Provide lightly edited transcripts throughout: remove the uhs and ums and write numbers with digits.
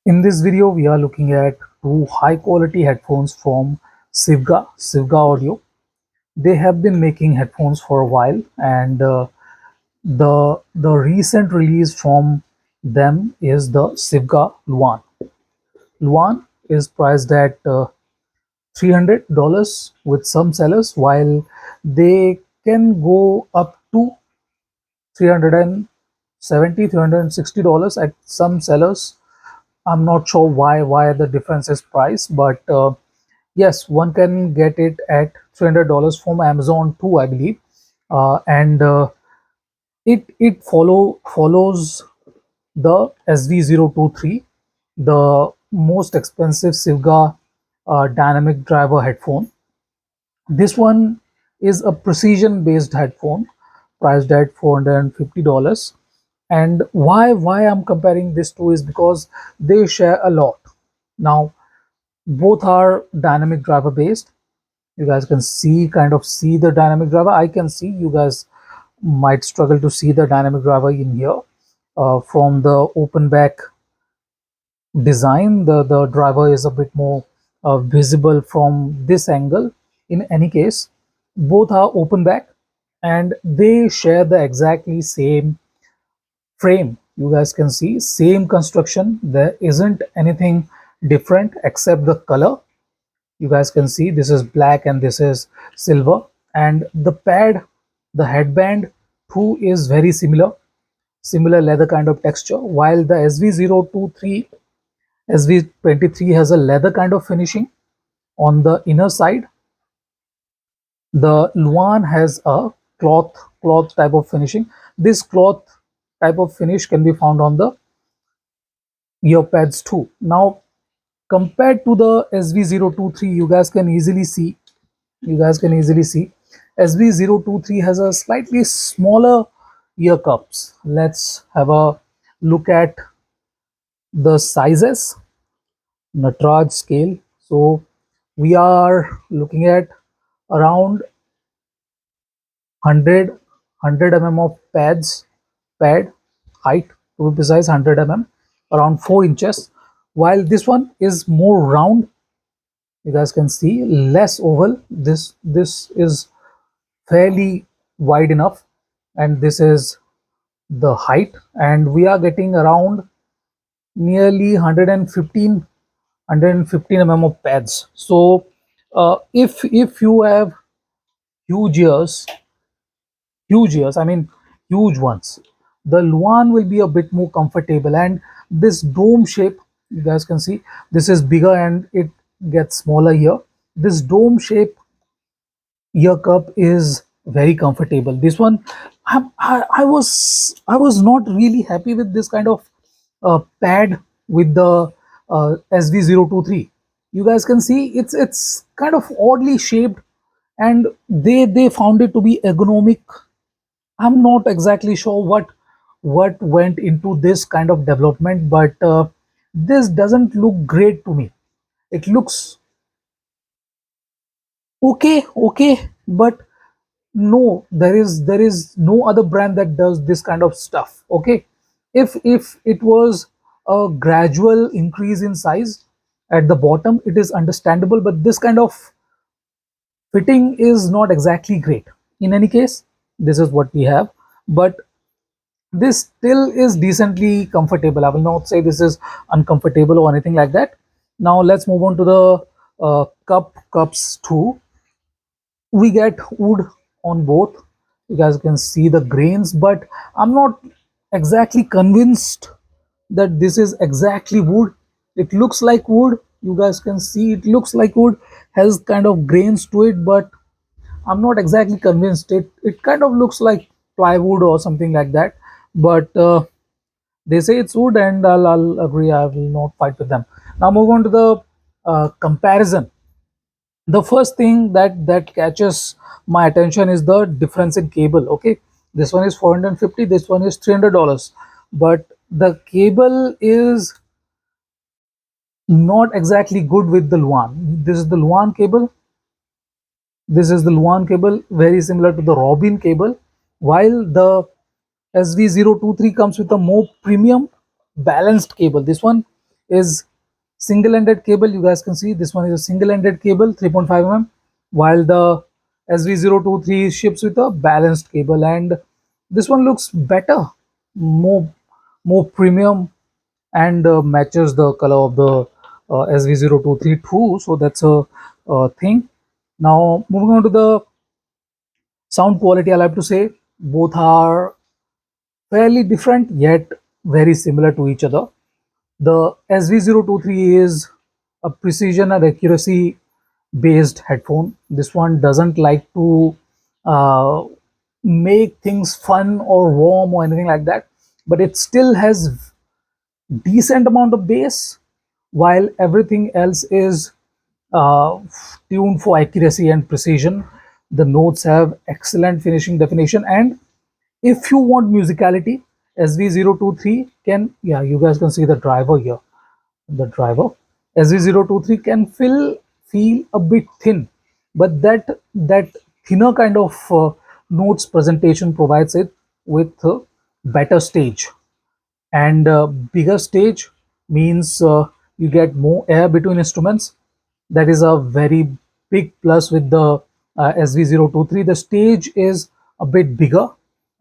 In this video, we are looking at two high quality headphones from Sivga Audio. They have been making headphones for a while, and the recent release from them is the Sivga Luan. Luan is priced at $300 with some sellers, while they can go up to 370 $360 at some sellers. I'm not sure why the difference is price, but yes, one can get it at $300 from Amazon too, I believe. And it follows the SV023, the most expensive Sivga dynamic driver headphone. This one is a precision based headphone priced at $450. And why I'm comparing this two is because they share a lot. Now both are dynamic driver based. You guys can see the dynamic driver. I can see, you guys might struggle to see the dynamic driver in here. From the open back design, the driver is a bit more visible from this angle. In any case, both are open back and they share the exactly same frame. You guys can see same construction. There isn't anything different except the color. You guys can see this is black and this is silver, and the pad, the headband too is very similar leather kind of texture, while the SV023 SV23 has a leather kind of finishing on the inner side. The Luan has a cloth type of finishing. This cloth type of finish can be found on the ear pads too. Now compared to the SV023, you guys can easily see SV023 has a slightly smaller ear cups. Let's have a look at the sizes, Natraj scale. So we are looking at around 100 mm of pad height, to be precise 100 mm, around 4 inches, while this one is more round. You guys can see less oval. This is fairly wide enough, and this is the height, and we are getting around nearly 115 mm of pads. So if you have huge ears, I mean huge ones, the Luan will be a bit more comfortable. And this dome shape, you guys can see this is bigger and it gets smaller here. This dome shape ear cup is very comfortable. This one, I was not really happy with this kind of pad with the SV023. You guys can see it's kind of oddly shaped, and they found it to be ergonomic. I'm not exactly sure what went into this kind of development, but this doesn't look great to me. It looks okay, but no, there is no other brand that does this kind of stuff. Okay, if it was a gradual increase in size at the bottom, it is understandable, but this kind of fitting is not exactly great. In any case, this is what we have, but this still is decently comfortable. I will not say this is uncomfortable or anything like that. Now let's move on to the cups too. We get wood on both. You guys can see the grains, but I'm not exactly convinced that this is exactly wood. It looks like wood. You guys can see it looks like wood, has kind of grains to it, but I'm not exactly convinced. It kind of looks like plywood or something like that, but they say it's wood, and I'll agree. I will not fight with them. Now move on to the comparison. The first thing that catches my attention is the difference in cable. Okay, this one is 450, this one is $300, but the cable is not exactly good with the Luan. This is the Luan cable, very similar to the Robin cable, while the SV023 comes with a more premium balanced cable. This one is single-ended cable. You guys can see this one is a single-ended cable, 3.5 mm, while the SV023 ships with a balanced cable, and this one looks better, more premium, and matches the color of the SV023 too. So that's a thing. Now moving on to the sound quality, I'll have to say both are fairly different yet very similar to each other. The SV023 is a precision and accuracy based headphone. This one doesn't like to uh, make things fun or warm or anything like that, but it still has decent amount of bass, while everything else is uh, tuned for accuracy and precision. The notes have excellent finishing definition, and if you want musicality, SV023 can, yeah, you guys can see the driver here. The driver SV023 can feel a bit thin, but that thinner kind of notes presentation provides it with a better stage, and bigger stage means you get more air between instruments. That is a very big plus with the SV023. The stage is a bit bigger,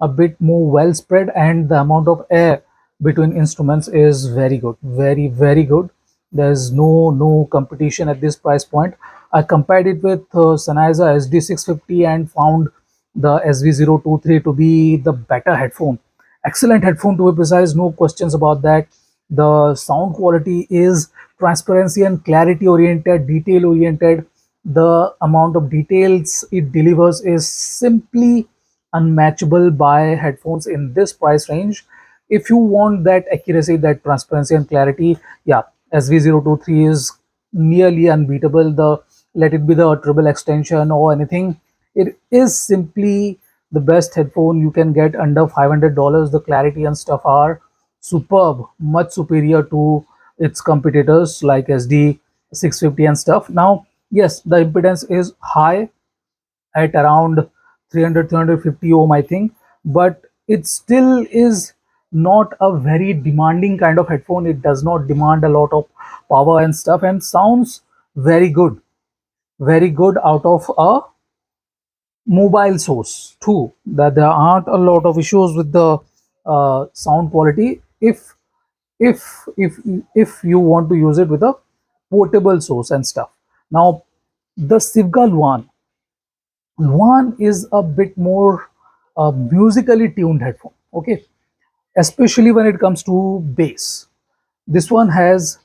a bit more well spread, and the amount of air between instruments is very good, very good. There's no competition at this price point. I compared it with Sennheiser SD650 and found the SV023 to be the better headphone. Excellent headphone to be precise, no questions about that. The sound quality is transparency and clarity oriented, detail oriented. The amount of details it delivers is simply unmatchable by headphones in this price range. If you want that accuracy, that transparency and clarity, yeah, SV023 is nearly unbeatable. The let it be the triple extension or anything, it is simply the best headphone you can get under $500. The clarity and stuff are superb, much superior to its competitors like SD650 and stuff. Now, yes, the impedance is high at around 300 350 ohm, I think, but it still is not a very demanding kind of headphone. It does not demand a lot of power and stuff, and sounds very good, very good out of a mobile source too. That there aren't a lot of issues with the sound quality if if you want to use it with a portable source and stuff. Now, the Sivga Luan is a bit more musically tuned headphone. Okay, especially when it comes to bass. This one has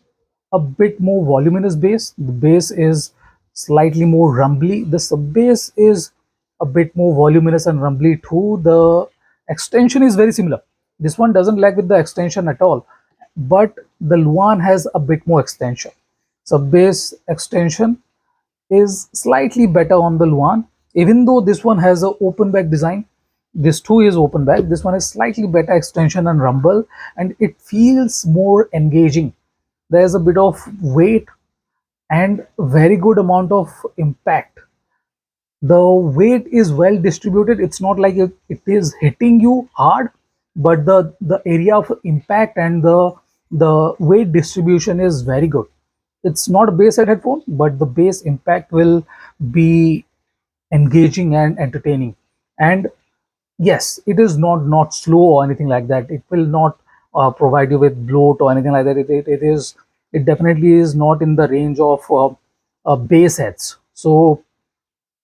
a bit more voluminous bass. The bass is slightly more rumbly. The sub bass is a bit more voluminous and rumbly too. The extension is very similar. This one doesn't lag with the extension at all, but the Luan has a bit more extension. Sub bass extension is slightly better on the Luan, even though this one has a open back design. This too is open back. This one is slightly better extension and rumble, and it feels more engaging. There's a bit of weight and very good amount of impact. The weight is well distributed. It's not like it is hitting you hard, but the area of impact and the weight distribution is very good. It's not a bass headphone, but the bass impact will be engaging and entertaining. And yes, it is not slow or anything like that. It will not provide you with bloat or anything like that. It definitely is not in the range of bass heads. So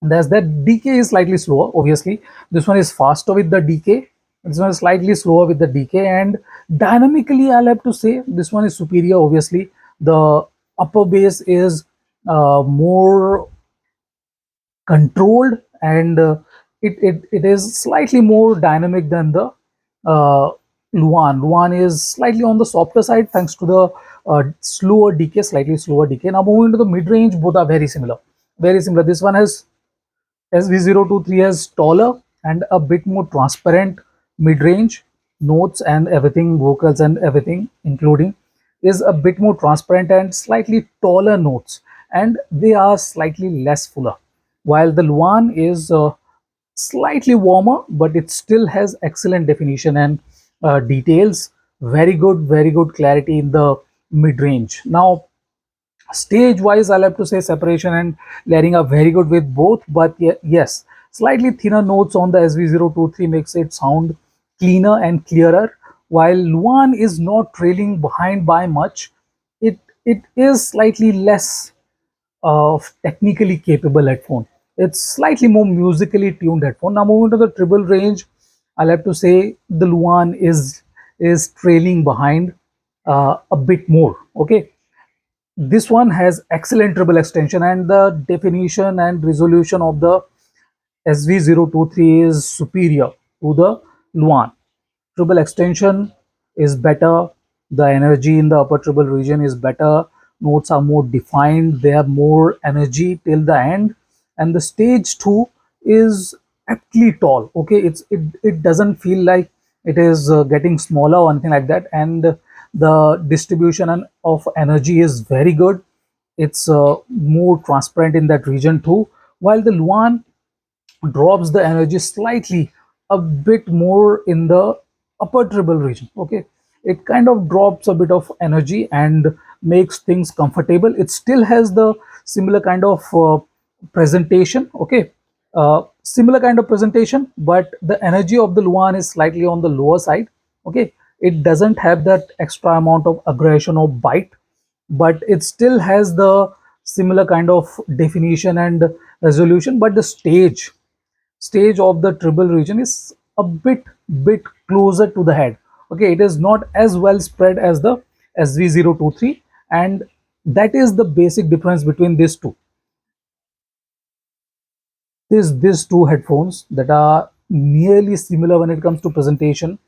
there's that. Decay is slightly slower, obviously. This one is faster with the decay. This one is slightly slower with the decay, and dynamically, I'll have to say this one is superior. Obviously, the upper bass is more controlled, and it is slightly more dynamic than the uh, Luan. Luan is slightly on the softer side thanks to the slower decay, slightly slower decay. Now moving to the mid range, both are very similar. Very similar. This one has SV023 has taller and a bit more transparent mid-range notes, and everything, vocals and everything, including, is a bit more transparent and slightly taller notes, and they are slightly less fuller. While the Luan is slightly warmer, but it still has excellent definition and details. Very good clarity in the mid-range. Now, stage wise, I'll have to say separation and layering are very good with both, but yes, slightly thinner notes on the SV023 makes it sound cleaner and clearer. While Luan is not trailing behind by much, it is slightly less of technically capable headphone. It's slightly more musically tuned headphone. Now moving to the treble range, I'll have to say the Luan is trailing behind a bit more. Okay, this one has excellent treble extension, and the definition and resolution of the SV023 is superior to the Luan. Treble extension is better, the energy in the upper treble region is better, notes are more defined, they have more energy till the end, and the stage 2 is aptly tall. Okay, it doesn't feel like it is getting smaller or anything like that, and the distribution of energy is very good. It's more transparent in that region too, while the Luan drops the energy slightly a bit more in the upper treble region. Okay, it kind of drops a bit of energy and makes things comfortable. It still has the similar kind of presentation. Okay, similar kind of presentation, but the energy of the Luan is slightly on the lower side. Okay, it doesn't have that extra amount of aggression or bite, but it still has the similar kind of definition and resolution. But the stage of the treble region is a bit closer to the head. Okay, it is not as well spread as the SV023, and that is the basic difference between these two. These two headphones that are nearly similar when it comes to presentation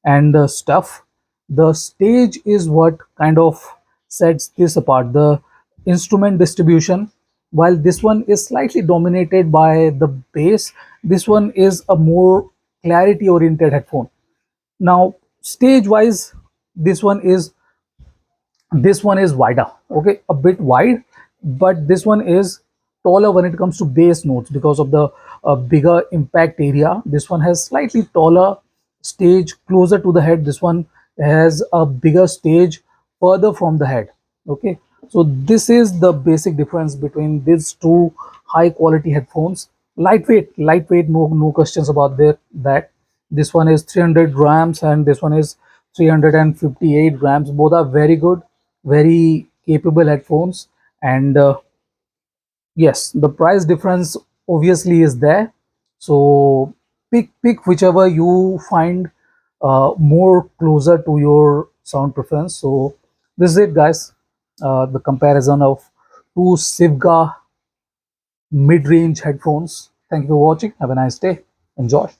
and stuff. The stage is what kind of sets this apart, the instrument distribution. While this one is slightly dominated by the bass, this one is a more clarity oriented headphone. Now stage wise, this one is this one is wider. Okay, a bit wide, but this one is taller when it comes to bass notes because of the bigger impact area. This one has slightly taller stage closer to the head. This one has a bigger stage further from the head. Okay, so this is the basic difference between these two high quality headphones. Lightweight, no questions about that. This one is 300 grams and this one is 358 grams. Both are very good, very capable headphones, and yes, the price difference obviously is there. So pick whichever you find more closer to your sound preference. So this is it, guys. The comparison of two Sivga mid-range headphones. Thank you for watching. Have a nice day. Enjoy.